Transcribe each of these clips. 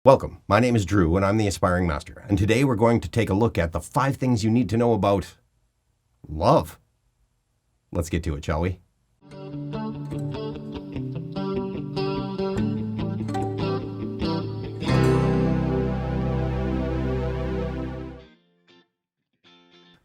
Welcome, my name is Drew and I'm the Aspiring Master, and today we're going to take a look at the 5 things you need to know about love. Let's get to it, shall we?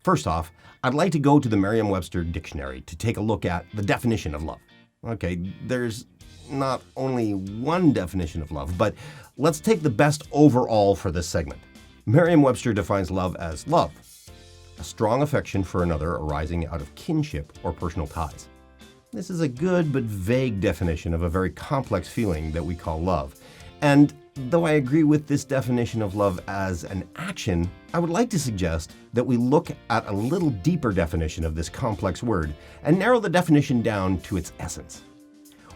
First off, I'd like to go to the Merriam-Webster dictionary to take a look at the definition of love. Okay, there's not only one definition of love, but let's take the best overall for this segment. Merriam-Webster defines love as love, a strong affection for another arising out of kinship or personal ties. This is a good but vague definition of a very complex feeling that we call love. And though I agree with this definition of love as an action, I would like to suggest that we look at a little deeper definition of this complex word and narrow the definition down to its essence.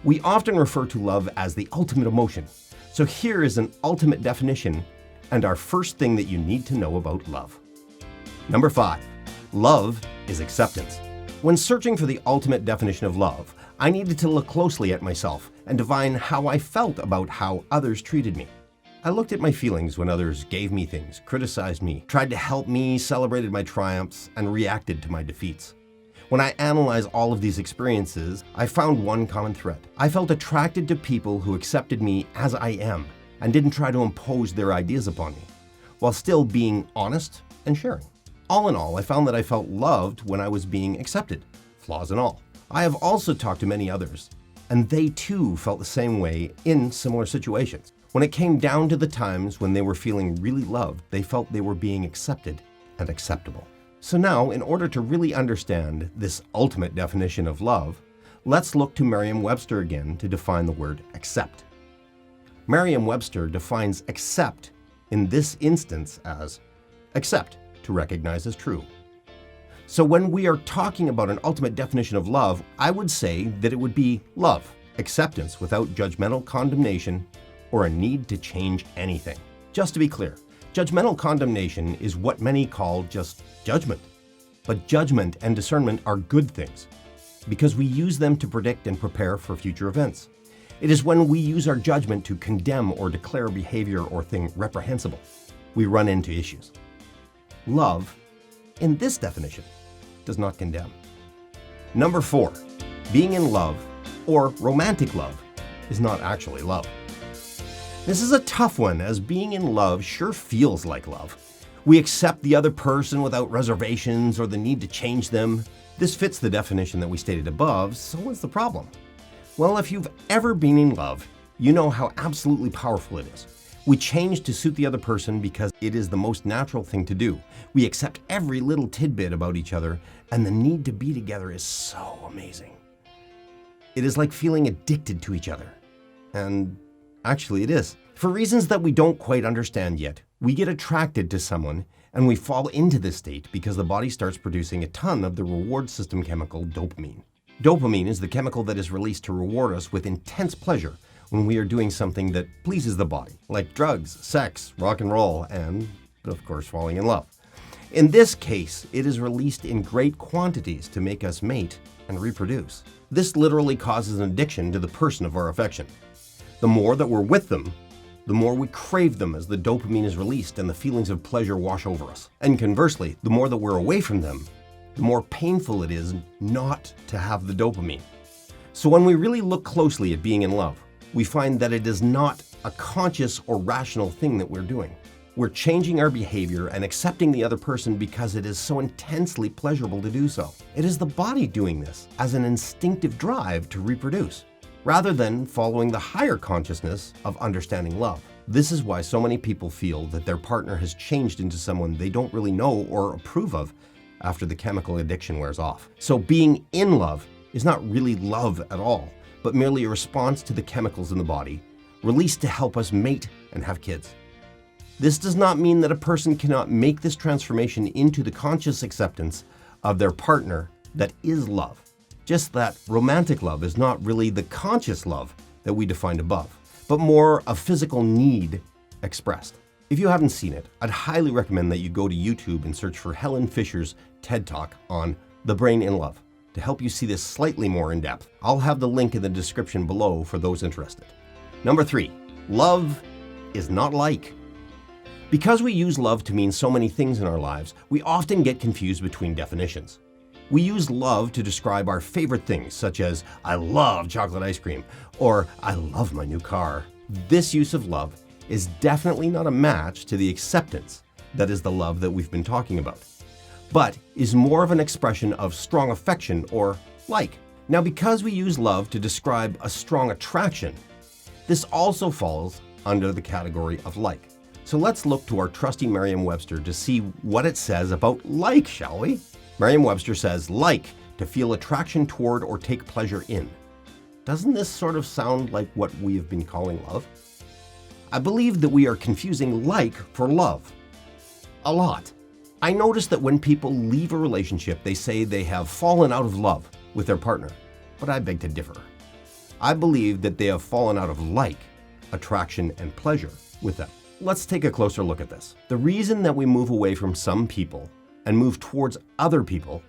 We often refer to love as the ultimate emotion. So here is an ultimate definition and our first thing that you need to know about love. Number 5, love is acceptance. When searching for the ultimate definition of love, I needed to look closely at myself and divine how I felt about how others treated me. I looked at my feelings when others gave me things, criticized me, tried to help me, celebrated my triumphs, and reacted to my defeats. When I analyzed all of these experiences, I found one common thread. I felt attracted to people who accepted me as I am and didn't try to impose their ideas upon me, while still being honest and sharing. All in all, I found that I felt loved when I was being accepted, flaws and all. I have also talked to many others, and they too felt the same way in similar situations. When it came down to the times when they were feeling really loved, they felt they were being accepted and acceptable. So now, in order to really understand this ultimate definition of love, let's look to Merriam-Webster again to define the word accept. Merriam-Webster defines accept in this instance as accept, to recognize as true. So when we are talking about an ultimate definition of love, I would say that it would be love, acceptance without judgmental condemnation or a need to change anything. Just to be clear, judgmental condemnation is what many call just judgment. But judgment and discernment are good things because we use them to predict and prepare for future events. It is when we use our judgment to condemn or declare behavior or thing reprehensible, we run into issues. Love, in this definition, does not condemn. Number 4, being in love or romantic love is not actually love. This is a tough one, as being in love sure feels like love. We accept the other person without reservations or the need to change them. This fits the definition that we stated above, so what's the problem? Well, if you've ever been in love, you know how absolutely powerful it is. We change to suit the other person because it is the most natural thing to do. We accept every little tidbit about each other, and the need to be together is so amazing. It is like feeling addicted to each other. And actually, it is. For reasons that we don't quite understand yet, we get attracted to someone and we fall into this state because the body starts producing a ton of the reward system chemical dopamine. Dopamine is the chemical that is released to reward us with intense pleasure when we are doing something that pleases the body, like drugs, sex, rock and roll, and, of course, falling in love. In this case, it is released in great quantities to make us mate and reproduce. This literally causes an addiction to the person of our affection. The more that we're with them, the more we crave them as the dopamine is released and the feelings of pleasure wash over us. And conversely, the more that we're away from them, the more painful it is not to have the dopamine. So when we really look closely at being in love, we find that it is not a conscious or rational thing that we're doing. We're changing our behavior and accepting the other person because it is so intensely pleasurable to do so. It is the body doing this as an instinctive drive to reproduce, rather than following the higher consciousness of understanding love. This is why so many people feel that their partner has changed into someone they don't really know or approve of after the chemical addiction wears off. So being in love is not really love at all, but merely a response to the chemicals in the body, released to help us mate and have kids. This does not mean that a person cannot make this transformation into the conscious acceptance of their partner that is love. Just that romantic love is not really the conscious love that we defined above, but more a physical need expressed. If you haven't seen it, I'd highly recommend that you go to YouTube and search for Helen Fisher's TED Talk on The Brain in Love to help you see this slightly more in depth. I'll have the link in the description below for those interested. Number 3, love is not like. Because we use love to mean so many things in our lives, we often get confused between definitions. We use love to describe our favorite things, such as, I love chocolate ice cream, or I love my new car. This use of love is definitely not a match to the acceptance that is the love that we've been talking about, but is more of an expression of strong affection or like. Now, because we use love to describe a strong attraction, this also falls under the category of like. So let's look to our trusty Merriam-Webster to see what it says about like, shall we? Merriam-Webster says, like, to feel attraction toward or take pleasure in. Doesn't this sort of sound like what we have been calling love? I believe that we are confusing like for love a lot. I notice that when people leave a relationship, they say they have fallen out of love with their partner, but I beg to differ. I believe that they have fallen out of like, attraction, and pleasure with them. Let's take a closer look at this. The reason that we move away from some people and move towards other people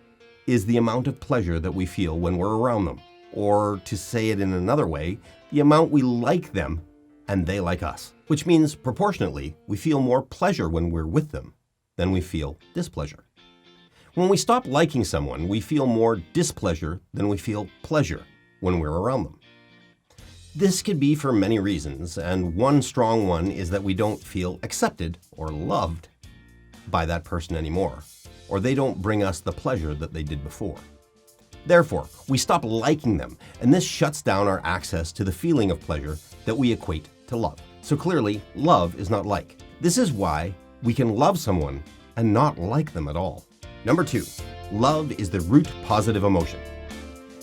is the amount of pleasure that we feel when we're around them. Or to say it in another way, the amount we like them and they like us. Which means proportionately, we feel more pleasure when we're with them than we feel displeasure. When we stop liking someone, we feel more displeasure than we feel pleasure when we're around them. This could be for many reasons, and one strong one is that we don't feel accepted or loved by that person anymore, or they don't bring us the pleasure that they did before. Therefore, we stop liking them, and this shuts down our access to the feeling of pleasure that we equate to love. So clearly, love is not like. This is why we can love someone and not like them at all. Number 2, love is the root positive emotion.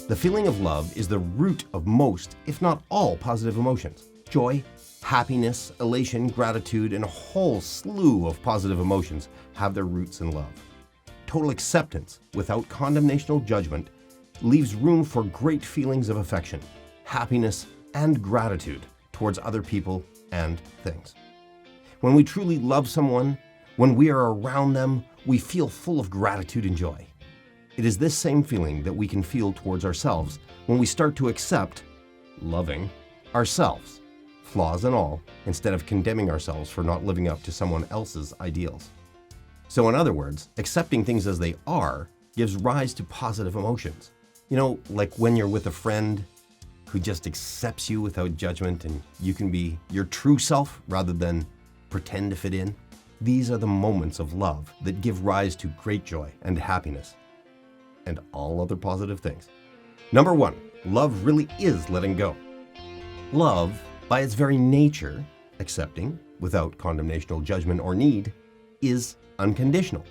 The feeling of love is the root of most, if not all, positive emotions. Joy, happiness, elation, gratitude, and a whole slew of positive emotions have their roots in love. Total acceptance without condemnational judgment leaves room for great feelings of affection, happiness, and gratitude towards other people and things. When we truly love someone, when we are around them, we feel full of gratitude and joy. It is this same feeling that we can feel towards ourselves when we start to accept, loving, ourselves, flaws and all, instead of condemning ourselves for not living up to someone else's ideals. So in other words, accepting things as they are gives rise to positive emotions. You know, like when you're with a friend who just accepts you without judgment and you can be your true self rather than pretend to fit in. These are the moments of love that give rise to great joy and happiness and all other positive things. Number 1, love really is letting go. Love, by its very nature, accepting, without condemnational judgment or need, is unconditional.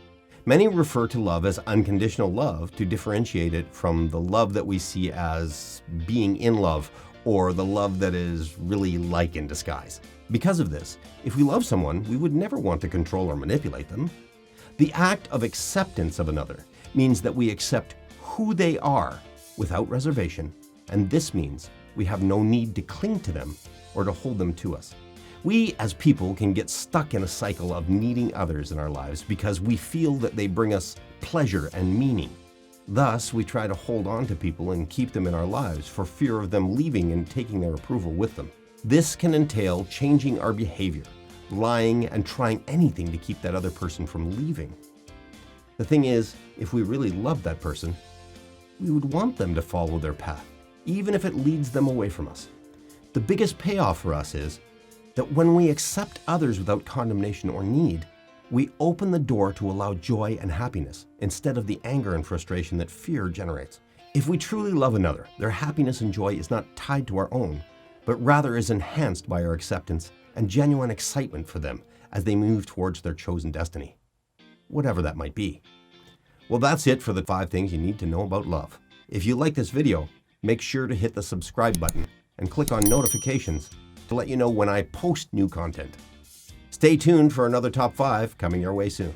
Many refer to love as unconditional love to differentiate it from the love that we see as being in love or the love that is really like in disguise. Because of this, if we love someone, we would never want to control or manipulate them. The act of acceptance of another means that we accept who they are without reservation, and this means we have no need to cling to them or to hold them to us. We as people can get stuck in a cycle of needing others in our lives because we feel that they bring us pleasure and meaning. Thus, we try to hold on to people and keep them in our lives for fear of them leaving and taking their approval with them. This can entail changing our behavior, lying, and trying anything to keep that other person from leaving. The thing is, if we really love that person, we would want them to follow their path, even if it leads them away from us. The biggest payoff for us is that when we accept others without condemnation or need, we open the door to allow joy and happiness instead of the anger and frustration that fear generates. If we truly love another, their happiness and joy is not tied to our own, but rather is enhanced by our acceptance and genuine excitement for them as they move towards their chosen destiny, whatever that might be. Well, that's it for the 5 things you need to know about love. If you like this video, make sure to hit the subscribe button and click on notifications to let you know when I post new content. Stay tuned for another top 5 coming your way soon.